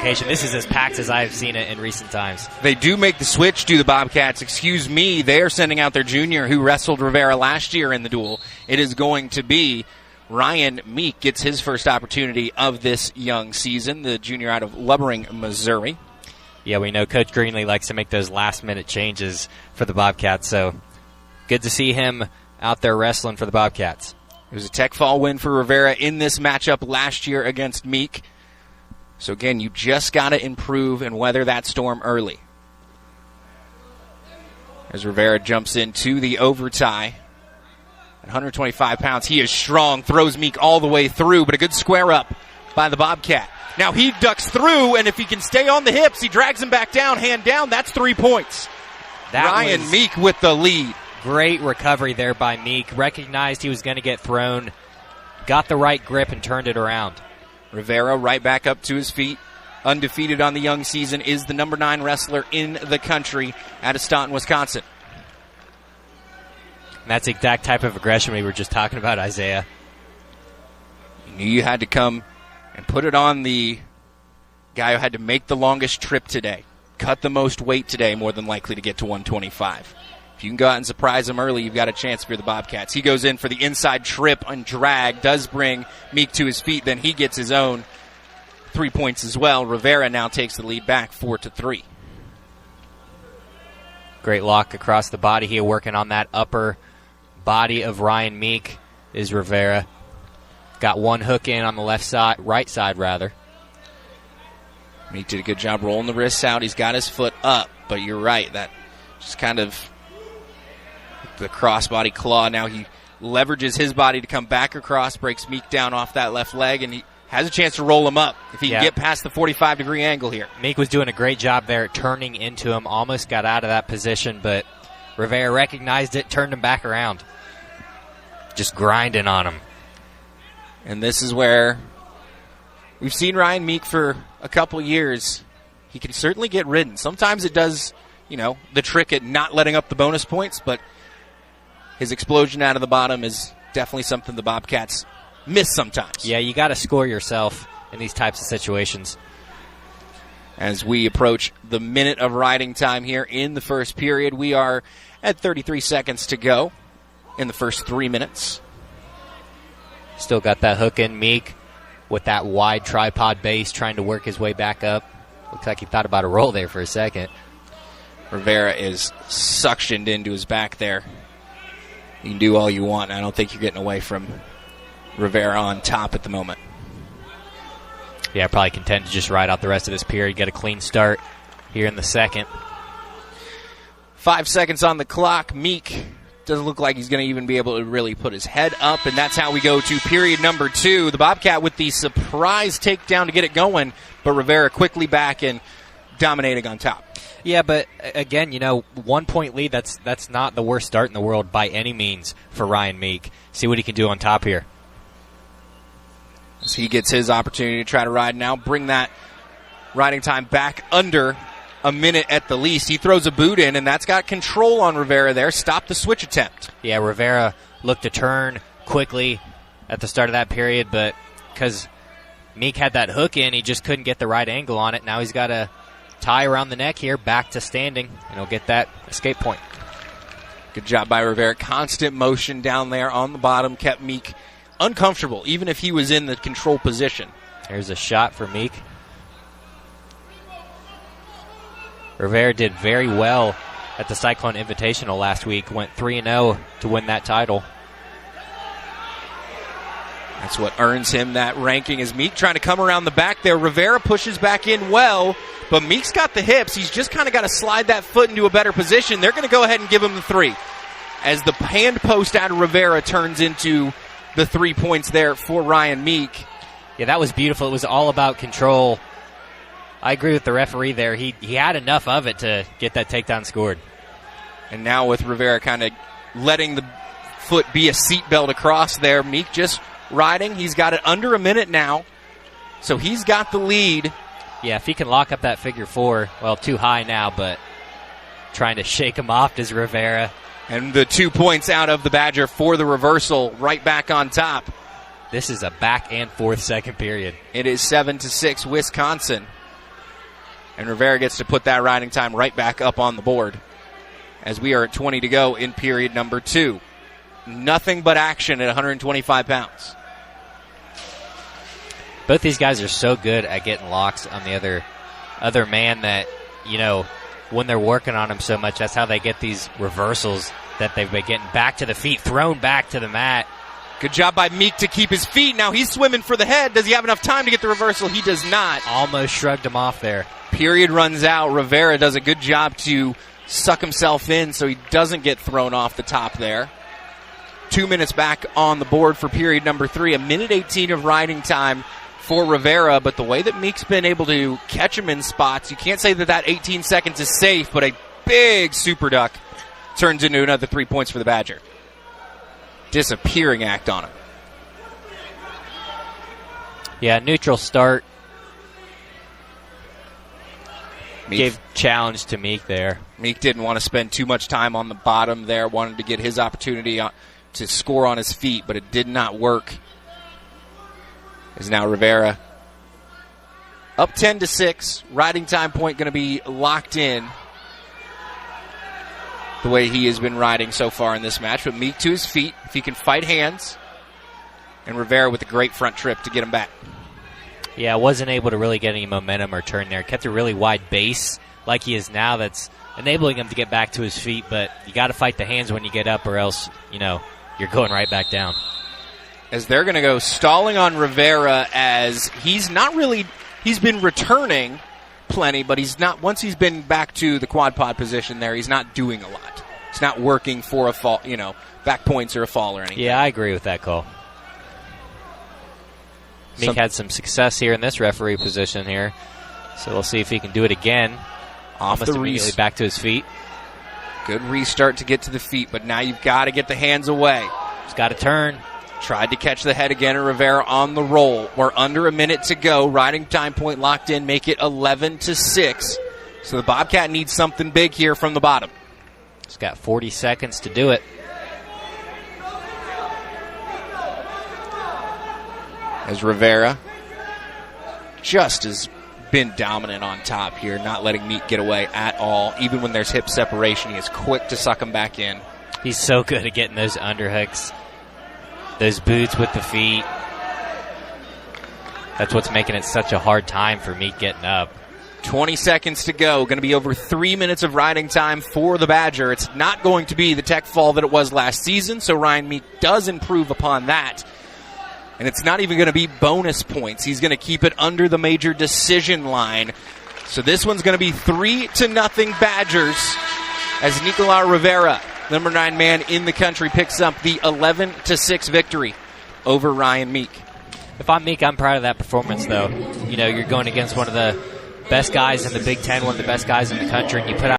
location. This is as packed as I've seen it in recent times. They do make the switch, do the Bobcats. Excuse me, they're sending out their junior who wrestled Rivera last year in the duel. It is going to be Ryan Meek gets his first opportunity of this young season, the junior out of Lubbering, Missouri. Yeah, we know Coach Greenlee likes to make those last-minute changes for the Bobcats, so good to see him out there wrestling for the Bobcats. It was a tech fall win for Rivera in this matchup last year against Meek. So, again, you just got to improve and weather that storm early. As Rivera jumps into the overtie. At 125 pounds, he is strong, throws Meek all the way through, but a good square up by the Bobcat. Now he ducks through, and if he can stay on the hips, he drags him back down, hand down. That's 3 points. Ryan Meek with the lead. Great recovery there by Meek. Recognized he was going to get thrown, got the right grip, and turned it around. Rivera right back up to his feet. Undefeated on the young season, is the number 9 wrestler in the country out of Staunton, Wisconsin. And that's the exact type of aggression we were just talking about, Isaiah. You knew you had to come and put it on the guy who had to make the longest trip today. Cut the most weight today, more than likely to get to 125. If you can go out and surprise him early, you've got a chance if you're the Bobcats. He goes in for the inside trip and drag, does bring Meek to his feet, then he gets his own 3 points as well. Rivera now takes the lead back 4-3. Great lock across the body here, working on that upper body of Ryan Meek is Rivera. Got one hook in on the right side rather. Meek did a good job rolling the wrists out. He's got his foot up, but you're right. That just kind of the crossbody claw. Now he leverages his body to come back across, breaks Meek down off that left leg, and he has a chance to roll him up if he can get past the 45-degree angle here. Meek was doing a great job there turning into him. Almost got out of that position, but Rivera recognized it, turned him back around. Just grinding on him. And this is where we've seen Ryan Meek for a couple years. He can certainly get ridden. Sometimes it does, the trick at not letting up the bonus points, but his explosion out of the bottom is definitely something the Bobcats miss sometimes. Yeah, you got to score yourself in these types of situations. As we approach the minute of riding time here in the first period, we are at 33 seconds to go in the first 3 minutes. Still got that hook in. Meek with that wide tripod base trying to work his way back up. Looks like he thought about a roll there for a second. Rivera is suctioned into his back there. You can do all you want. I don't think you're getting away from Rivera on top at the moment. Yeah, probably content to just ride out the rest of this period, get a clean start here in the second. 5 seconds on the clock. Meek doesn't look like he's going to even be able to really put his head up, and that's how we go to period number 2. The Bobcat with the surprise takedown to get it going, but Rivera quickly back and dominating on top. Yeah, but again, 1 point lead, that's not the worst start in the world by any means for Ryan Meek. See what he can do on top here. As he gets his opportunity to try to ride now, bring that riding time back under a minute at the least. He throws a boot in, and that's got control on Rivera there. Stop the switch attempt. Yeah, Rivera looked to turn quickly at the start of that period, but because Meek had that hook in, he just couldn't get the right angle on it. Now he's got a tie around the neck here, back to standing, and he'll get that escape point. Good job by Rivera. Constant motion down there on the bottom kept Meek uncomfortable, even if he was in the control position. There's a shot for Meek. Rivera did very well at the Cyclone Invitational last week. Went 3-0 to win that title. That's what earns him that ranking, is Meek trying to come around the back there. Rivera pushes back in well, but Meek's got the hips. He's just kind of got to slide that foot into a better position. They're going to go ahead and give him the 3. As the hand post out of Rivera turns into the 3 points there for Ryan Meek. Yeah, that was beautiful. It was all about control. I agree with the referee there. He had enough of it to get that takedown scored. And now with Rivera kind of letting the foot be a seatbelt across there, Meek just riding. He's got it under a minute now, so he's got the lead. Yeah, if he can lock up that figure 4, well, too high now, but trying to shake him off is Rivera. And the 2 points out of the Badger for the reversal, right back on top. This is a back and forth second period. It is 7-6 Wisconsin. And Rivera gets to put that riding time right back up on the board as we are at 20 to go in period number 2. Nothing but action at 125 pounds. Both these guys are so good at getting locks on the other man that, when they're working on him so much, that's how they get these reversals that they've been getting back to the feet, thrown back to the mat. Good job by Meek to keep his feet. Now he's swimming for the head. Does he have enough time to get the reversal? He does not. Almost shrugged him off there. Period runs out. Rivera does a good job to suck himself in so he doesn't get thrown off the top there. 2 minutes back on the board for period number 3. 1:18 of riding time for Rivera, but the way that Meek's been able to catch him in spots, you can't say that 18 seconds is safe, but a big super duck turns into another 3 points for the Badger. Disappearing act on him. Yeah, neutral start. Meek gave challenge to Meek there. Meek didn't want to spend too much time on the bottom there, wanted to get his opportunity to score on his feet, but it did not work. As now Rivera up 10-6, riding time point going to be locked in the way he has been riding so far in this match. But Meek to his feet, if he can fight hands, and Rivera with a great front trip to get him back. Yeah, wasn't able to really get any momentum or turn there. Kept a really wide base like he is now. That's enabling him to get back to his feet, but you got to fight the hands when you get up or else, you're going right back down. As they're going to go stalling on Rivera as he's been returning plenty, but once he's been back to the quad pod position there, he's not doing a lot. He's not working for a fall, back points or a fall or anything. Yeah, I agree with that call. Meek had some success here in this referee position here, so we'll see if he can do it again. Off the immediately back to his feet. Good restart to get to the feet, but now you've got to get the hands away. He's got to turn. Tried to catch the head again, and Rivera on the roll. We're under a minute to go. Riding time point locked in. Make it 11-6. So the Bobcat needs something big here from the bottom. He's got 40 seconds to do it. As Rivera just has been dominant on top here, not letting Meek get away at all. Even when there's hip separation, he is quick to suck him back in. He's so good at getting those underhooks, those boots with the feet. That's what's making it such a hard time for Meek getting up. 20 seconds to go. Going to be over 3 minutes of riding time for the Badger. It's not going to be the tech fall that it was last season, so Ryan Meek does improve upon that. And it's not even going to be bonus points. He's going to keep it under the major decision line. So this one's going to be 3-0 Badgers as Nicolas Rivera, number 9 man in the country, picks up the 11-6 victory over Ryan Meek. If I'm Meek, I'm proud of that performance, though. You're going against one of the best guys in the Big Ten, one of the best guys in the country, and you put out